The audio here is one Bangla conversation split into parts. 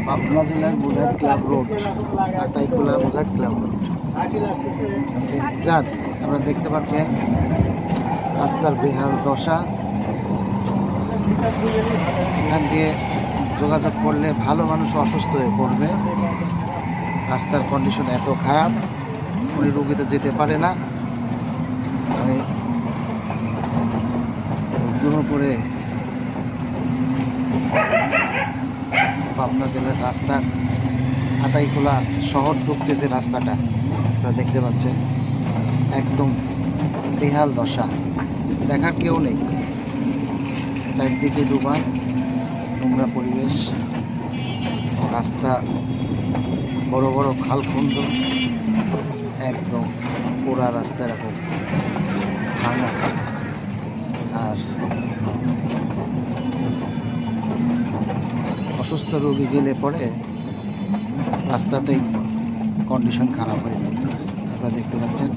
পাবনা জেলার Bojhat club road, Ataikula Bojhat club road. যাক, আমরা দেখতে পাচ্ছেন রাস্তার বেহাল দশা। এখান দিয়ে যোগাযোগ করলে ভালো মানুষ অসুস্থ হয়ে পড়বে। রাস্তার কন্ডিশন এত খারাপ, উনি রুগীতে যেতে পারে না। করে পাবনা জেলার রাস্তা আতাইকুলা শহর ঢুকতে যে রাস্তাটা আপনারা দেখতে পাচ্ছেন, একদম বেহাল দশা, দেখার কেউ নেই। চারদিকে ডুবান, নোংরা পরিবেশ, রাস্তা বড় বড় খালখন্দ, একদম পোড়া রাস্তা, এরকম ভাঙা। আর অসুস্থ রোগী গেলে পরে রাস্তাতেই কন্ডিশন খারাপ হয়ে যাবে। আপনারা দেখতে পাচ্ছেন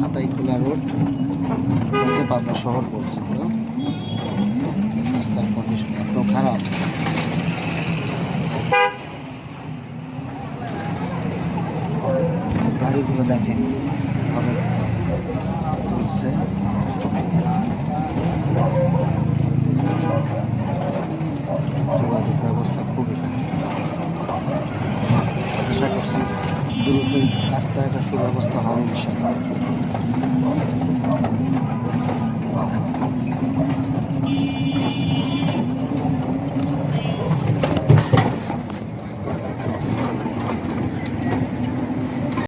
আতাইকুলা রোড, পাবনা শহর বলছে। তো রাস্তার কন্ডিশন এত খারাপ, গাড়িগুলো দেখেন ভাবে চলছে। যোগাযোগ ব্যবস্থা খুবই খারাপ। আশা করছি দ্রুতই রাস্তার একটা সুব্যবস্থা হবে ইনশাআল্লাহ।